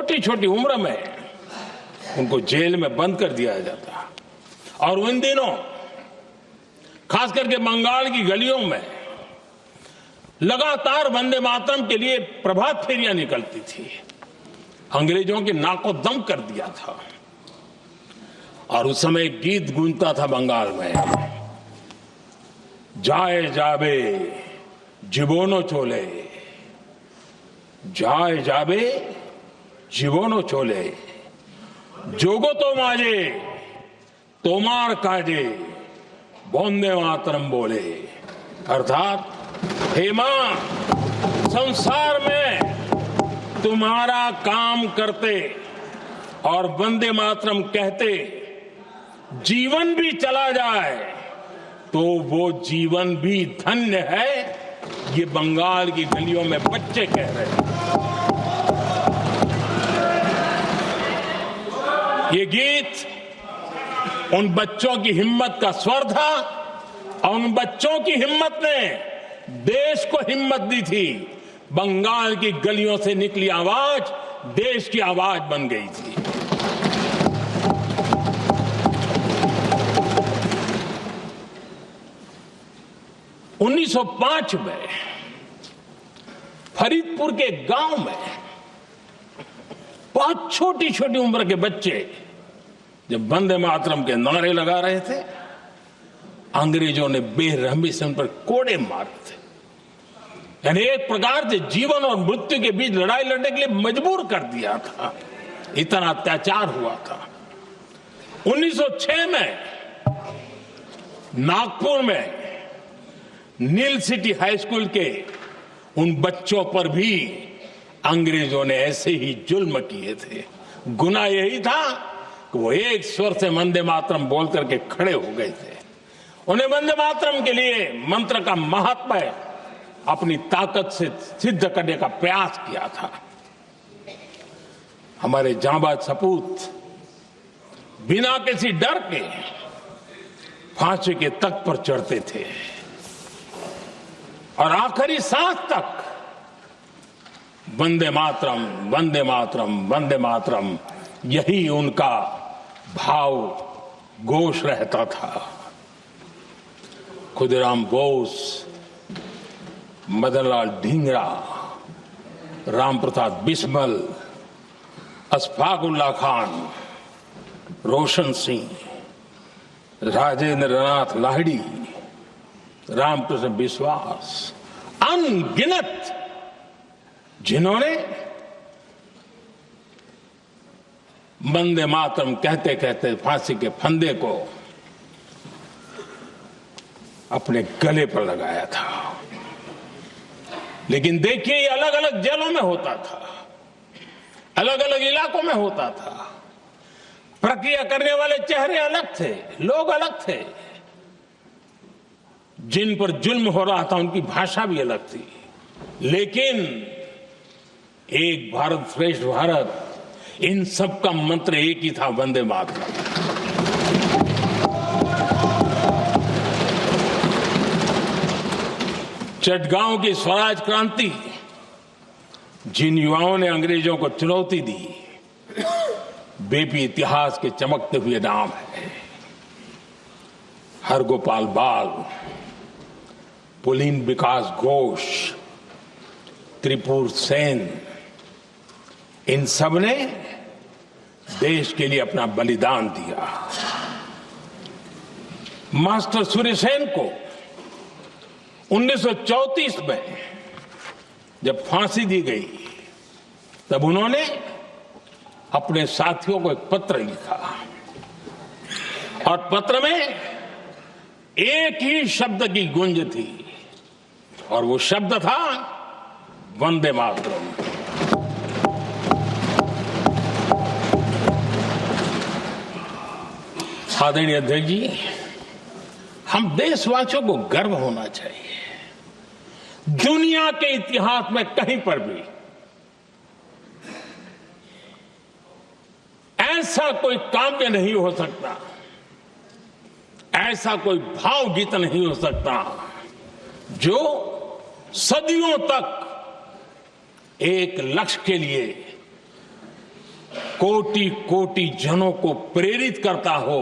छोटी छोटी उम्र में उनको जेल में बंद कर दिया जाता। और उन दिनों खास करके बंगाल की गलियों में लगातार वंदे मातरम के लिए प्रभात फेरियां निकलती थी। अंग्रेजों के नाको दम कर दिया था। और उस समय गीत गूंजता था बंगाल में, जाए जाबे जीवोनो चोले, जाए जाबे जीवोनो चोले, जोगो तो माजे तोमार काजे वंदे मातरम बोले। अर्थात हे मां, संसार में तुम्हारा काम करते और वंदे मातरम कहते जीवन भी चला जाए तो वो जीवन भी धन्य है। ये बंगाल की गलियों में बच्चे कह रहे हैं। ये गीत उन बच्चों की हिम्मत का स्वर था और उन बच्चों की हिम्मत ने देश को हिम्मत दी थी। बंगाल की गलियों से निकली आवाज देश की आवाज बन गई थी। उन्नीस 1905 में फरीदपुर के गांव में बहुत छोटी छोटी उम्र के बच्चे जब वंदे मातरम के नारे लगा रहे थे, अंग्रेजों ने बेरहमी से उन पर कोड़े मारे थे। यानी एक प्रकार से जीवन और मृत्यु के बीच लड़ाई लड़ने के लिए मजबूर कर दिया था। इतना अत्याचार हुआ था। 1906 में नागपुर में नील सिटी हाई स्कूल के उन बच्चों पर भी अंग्रेजों ने ऐसे ही जुल्म किए थे। गुनाह यही था कि वो एक स्वर से वंदे मातरम बोल करके खड़े हो गए थे। उन्हें वंदे मातरम के लिए मंत्र का महात्म्य अपनी ताकत से सिद्ध करने का प्रयास किया था। हमारे जांबाज सपूत बिना किसी डर के फांसी के तख्त पर चढ़ते थे और आखिरी सांस तक वंदे मातरम, वंदे मातरम, वंदे मातरम, यही उनका भाव घोष रहता था। खुदीराम बोस, मदनलाल ढींगरा, राम प्रसाद बिस्मल, अशफाक उल्लाह खान, रोशन सिंह, राजेंद्र नाथ लाहिड़ी, रामकृष्ण विश्वास, अनगिनत जिन्होंने वंदे मातरम कहते कहते फांसी के फंदे को अपने गले पर लगाया था। लेकिन देखिए, ये अलग अलग जेलों में होता था, अलग अलग इलाकों में होता था। प्रक्रिया करने वाले चेहरे अलग थे, लोग अलग थे। जिन पर जुल्म हो रहा था उनकी भाषा भी अलग थी। लेकिन एक भारत श्रेष्ठ भारत, इन सब का मंत्र एक ही था, वंदे मातरम। चटगांव की स्वराज क्रांति, जिन युवाओं ने अंग्रेजों को चुनौती दी, वे भी इतिहास के चमकते हुए नाम है। हरगोपाल बाल, पुलिन विकास घोष, त्रिपुर सेन, इन सब ने देश के लिए अपना बलिदान दिया। मास्टर सूर्यसेन को 1934 में जब फांसी दी गई, तब उन्होंने अपने साथियों को एक पत्र लिखा और पत्र में एक ही शब्द की गूंज थी और वो शब्द था वंदे मातरम। आदरणीय अध्यक्ष जी, हम देशवासियों को गर्व होना चाहिए। दुनिया के इतिहास में कहीं पर भी ऐसा कोई काव्य नहीं हो सकता, ऐसा कोई भावगीत नहीं हो सकता जो सदियों तक एक लक्ष्य के लिए कोटि कोटि जनों को प्रेरित करता हो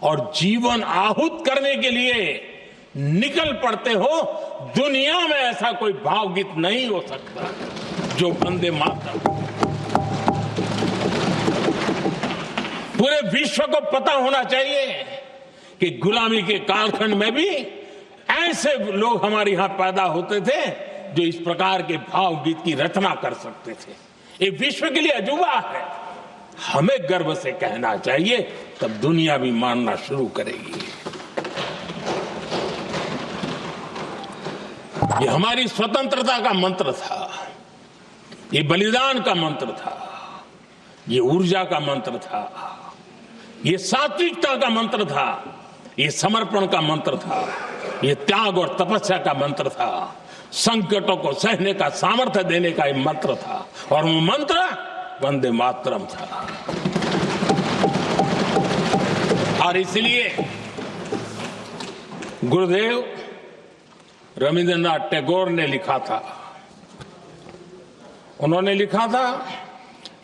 और जीवन आहूत करने के लिए निकल पड़ते हो, दुनिया में ऐसा कोई भावगीत नहीं हो सकता जो वंदे मातरम। पूरे विश्व को पता होना चाहिए कि गुलामी के कालखंड में भी ऐसे लोग हमारे यहां पैदा होते थे जो इस प्रकार के भावगीत की रचना कर सकते थे। ये विश्व के लिए अजूबा है, हमें गर्व से कहना चाहिए, तब दुनिया भी मानना शुरू करेगी। ये हमारी स्वतंत्रता का मंत्र था, ये बलिदान का मंत्र था, ये ऊर्जा का मंत्र था, ये सात्विकता का मंत्र था, ये समर्पण का मंत्र था, ये त्याग और तपस्या का मंत्र था, संकटों को सहने का सामर्थ्य देने का ये मंत्र था, और वो मंत्र वंदे मातरम था। और इसलिए गुरुदेव रविंद्रनाथ टैगोर ने लिखा था, उन्होंने लिखा था,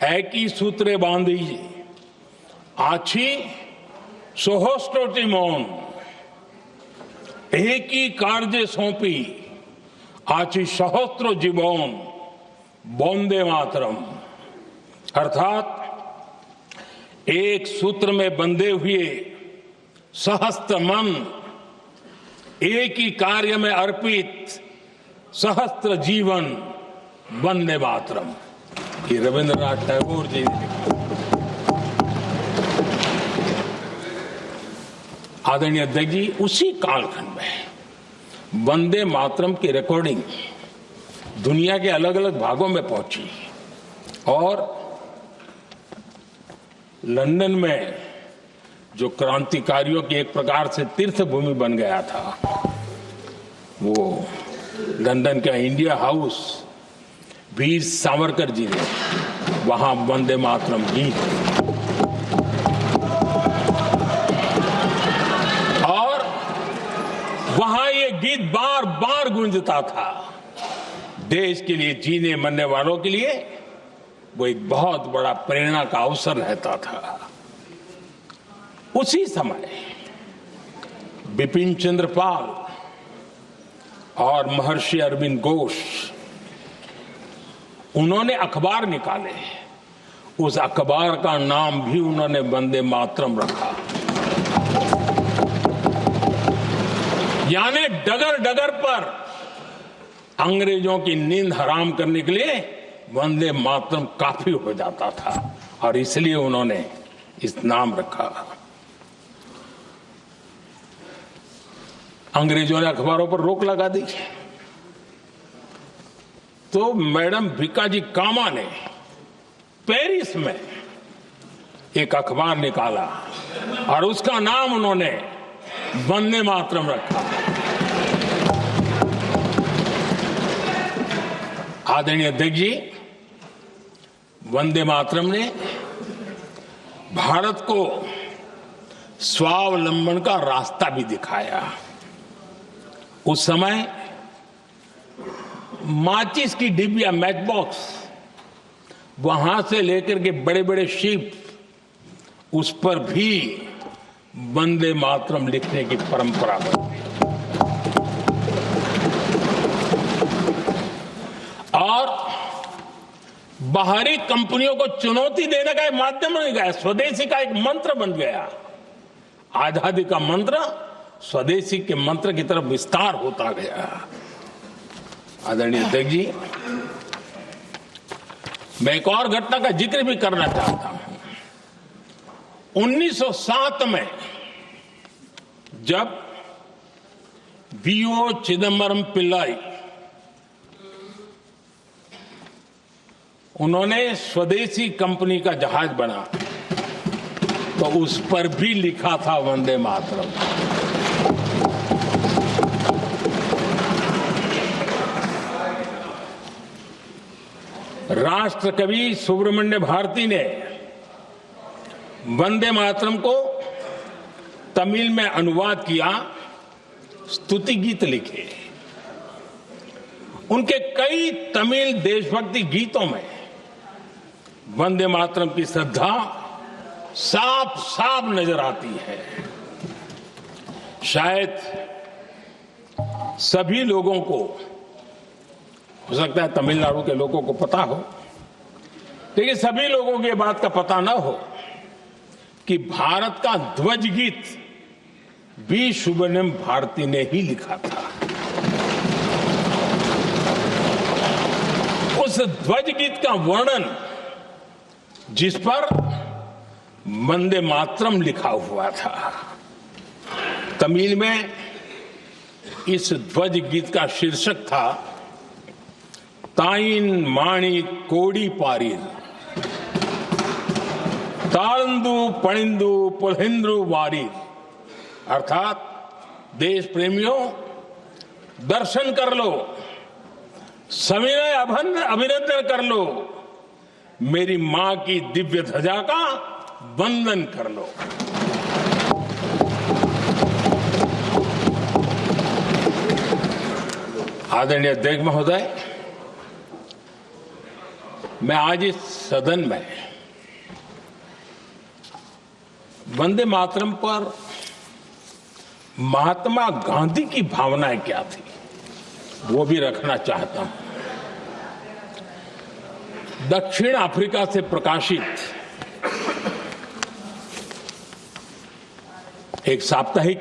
एकी सूत्रे बांधी आछी सोहस्टोटी मौन, एक ही कार्य सौंपी आछी सहस्त्रो जीवन वंदे मातरम। अर्थात एक सूत्र में बंधे हुए सहस्त्र मन, एक ही कार्य में अर्पित सहस्त्र जीवन वंदे मातरम। ये रविंद्रनाथ टैगोर जी ने लिखा। आदरणीय अध्यक्ष जी, उसी कालखंड में वंदे मातरम की रिकॉर्डिंग दुनिया के अलग अलग भागों में पहुंची और लंदन में जो क्रांतिकारियों की एक प्रकार से तीर्थ भूमि बन गया था, वो लंदन का इंडिया हाउस, वीर सावरकर जी ने वहां वंदे मातरम गीत, और वहां ये गीत बार बार गूंजता था। देश के लिए जीने मरने वालों के लिए वो एक बहुत बड़ा प्रेरणा का अवसर रहता था। उसी समय बिपिन चंद्र पाल और महर्षि अरविंद घोष, उन्होंने अखबार निकाले, उस अखबार का नाम भी उन्होंने वंदे मातरम रखा। यानी डगर डगर पर अंग्रेजों की नींद हराम करने के लिए वंदे मातरम काफी हो जाता था, और इसलिए उन्होंने इस नाम रखा। अंग्रेजों ने अखबारों पर रोक लगा दी, तो मैडम भिकाजी कामा ने पेरिस में एक अखबार निकाला और उसका नाम उन्होंने वंदे मातरम रखा। आदरणीय अध्यक्ष जी, वंदे मातरम ने भारत को स्वावलंबन का रास्ता भी दिखाया। उस समय माचिस की डिबिया, मैच बॉक्स, वहां से लेकर के बड़े बड़े शिप, उस पर भी वंदे मातरम लिखने की परंपरा बनी और बाहरी कंपनियों को चुनौती देने का एक माध्यम बन गया, स्वदेशी का एक मंत्र बन गया। आजादी का मंत्र स्वदेशी के मंत्र की तरफ विस्तार होता गया। आदरणीय अध्यक्ष जी, मैं एक और घटना का जिक्र भी करना चाहता हूं। 1907 में जब वीओ चिदम्बरम पिल्लाई, उन्होंने स्वदेशी कंपनी का जहाज बना, तो उस पर भी लिखा था वंदे मातरम। राष्ट्र कवि सुब्रमण्य भारती ने वंदे मातरम को तमिल में अनुवाद किया, स्तुति गीत लिखे। उनके कई तमिल देशभक्ति गीतों में वंदे मातरम की श्रद्धा साफ साफ नजर आती है। शायद सभी लोगों को, हो सकता है तमिलनाडु के लोगों को पता हो, लेकिन सभी लोगों को ये बात का पता ना हो कि भारत का ध्वज गीत बी सुब्रमण्यम भारती ने ही लिखा था। उस ध्वज गीत का वर्णन जिस पर वंदे मातरम लिखा हुआ था, तमिल में इस ध्वज गीत का शीर्षक था ताइन माणी कोडी पारिल तारंदु पणिंदु पुलहिंद्रु वारिल, अर्थात देश प्रेमियों दर्शन कर लो, सविनय अभिनंदन कर लो, मेरी मां की दिव्य ध्वजा का वंदन कर लो। आदरणीय अध्यक्ष महोदय, मैं आज इस सदन में वंदे मातरम पर महात्मा गांधी की भावनाएं क्या थी वो भी रखना चाहता हूं। दक्षिण अफ्रीका से प्रकाशित एक साप्ताहिक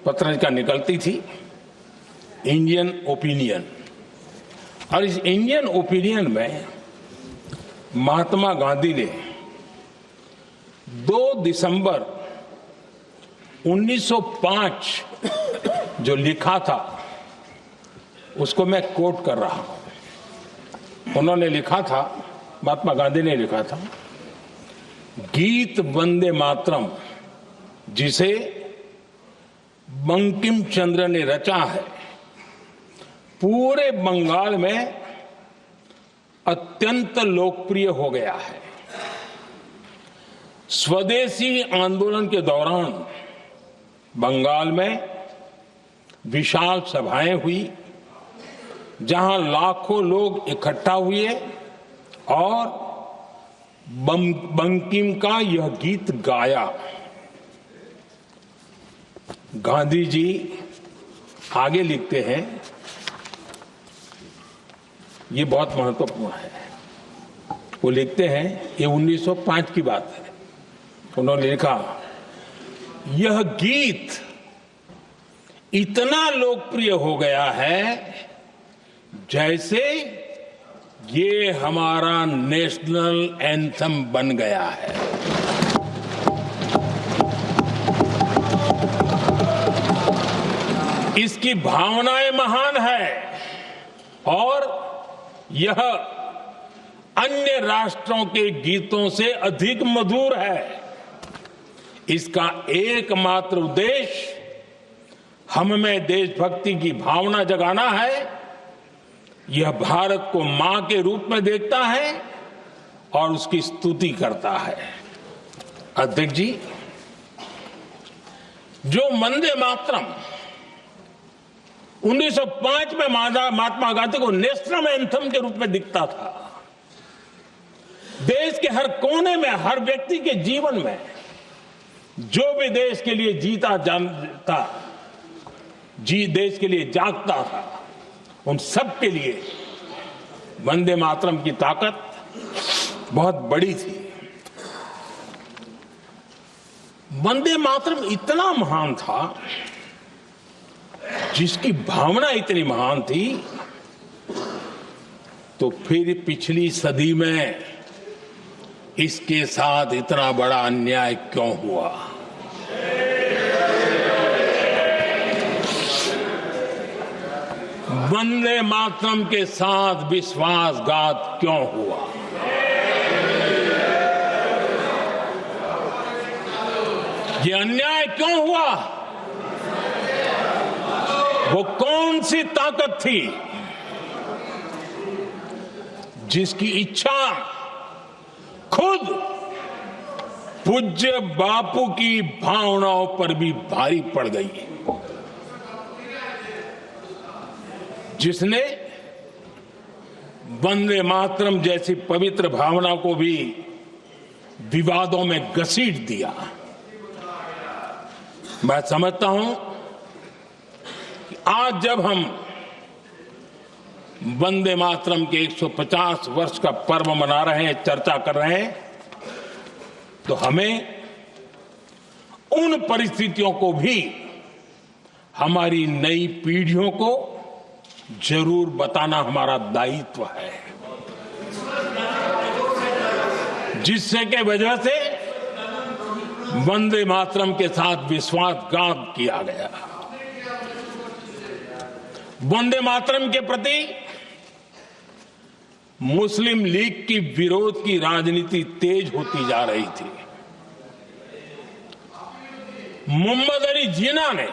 पत्रिका निकलती थी, इंडियन ओपिनियन, और इस इंडियन ओपिनियन में महात्मा गांधी ने 2 दिसंबर 1905 जो लिखा था उसको मैं कोट कर रहा हूं। उन्होंने लिखा था, महात्मा गांधी ने लिखा था, गीत वंदे मातरम जिसे बंकिम चंद्र ने रचा है पूरे बंगाल में अत्यंत लोकप्रिय हो गया है। स्वदेशी आंदोलन के दौरान बंगाल में विशाल सभाएं हुई जहां लाखों लोग इकट्ठा हुए और बंकिम का यह गीत गाया। गांधी जी आगे लिखते हैं, ये बहुत महत्वपूर्ण है, वो लिखते हैं, ये 1905 की बात है, उन्होंने लिखा, यह गीत इतना लोकप्रिय हो गया है जैसे ये हमारा नेशनल एंथम बन गया है। इसकी भावनाएं महान है और यह अन्य राष्ट्रों के गीतों से अधिक मधुर है। इसका एकमात्र उद्देश्य हम में देशभक्ति की भावना जगाना है। यह भारत को मां के रूप में देखता है और उसकी स्तुति करता है। अध्यक्ष जी, जो वंदे मातरम 1905 में महात्मा गांधी को नेशनल एंथम के रूप में दिखता था, देश के हर कोने में, हर व्यक्ति के जीवन में जो भी देश के लिए जीता जानता, देश के लिए जागता था, उन सब के लिए वंदे मातरम की ताकत बहुत बड़ी थी। वंदे मातरम इतना महान था, जिसकी भावना इतनी महान थी, तो फिर पिछली सदी में इसके साथ इतना बड़ा अन्याय क्यों हुआ? वंदे मातरम के साथ विश्वासघात क्यों हुआ? ये अन्याय क्यों हुआ? वो कौन सी ताकत थी जिसकी इच्छा खुद पूज्य बापू की भावनाओं पर भी भारी पड़ गई, जिसने वंदे मातरम जैसी पवित्र भावना को भी विवादों में घसीट दिया। मैं समझता हूं कि आज जब हम वंदे मातरम के 150 वर्ष का पर्व मना रहे हैं, चर्चा कर रहे हैं, तो हमें उन परिस्थितियों को भी हमारी नई पीढ़ियों को जरूर बताना हमारा दायित्व है, जिससे के वजह से वंदे मातरम के साथ विश्वासघात किया गया। वंदे मातरम के प्रति मुस्लिम लीग की विरोध की राजनीति तेज होती जा रही थी। मोहम्मद अली जिन्ना ने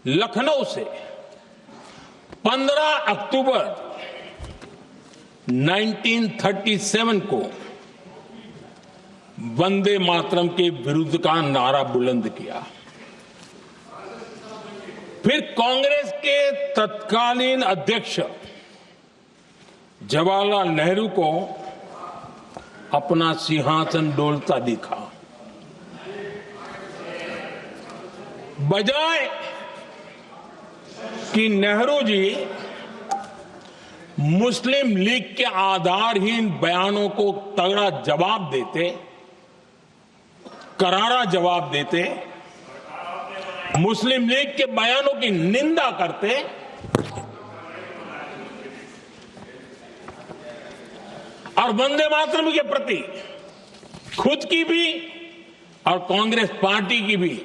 लखनऊ से 15 अक्टूबर 1937 को वंदे मातरम के विरुद्ध का नारा बुलंद किया। फिर कांग्रेस के तत्कालीन अध्यक्ष जवाहरलाल नेहरू को अपना सिंहासन डोलता दिखा। बजाय कि नेहरू जी मुस्लिम लीग के आधारहीन बयानों को तगड़ा जवाब देते, करारा जवाब देते, मुस्लिम लीग के बयानों की निंदा करते, और वंदे मातरम के प्रति खुद की भी और कांग्रेस पार्टी की भी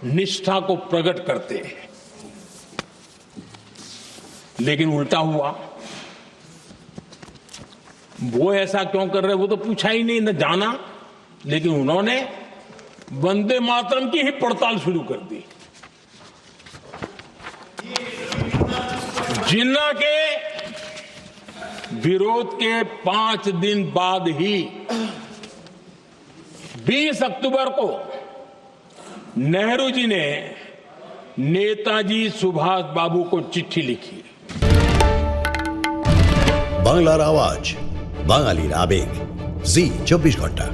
निष्ठा को प्रकट करते, लेकिन उल्टा हुआ। वो ऐसा क्यों कर रहे वो तो पूछा ही नहीं, न जाना, लेकिन उन्होंने वंदे मातरम की ही पड़ताल शुरू कर दी। जिन्ना के विरोध के 5 दिन बाद ही 20 अक्टूबर को नेहरू जी ने नेताजी सुभाष बाबू को चिट्ठी लिखी। বাংলার আওয়াজ, বাঙালির আবেগ, জি 24 ঘন্টা।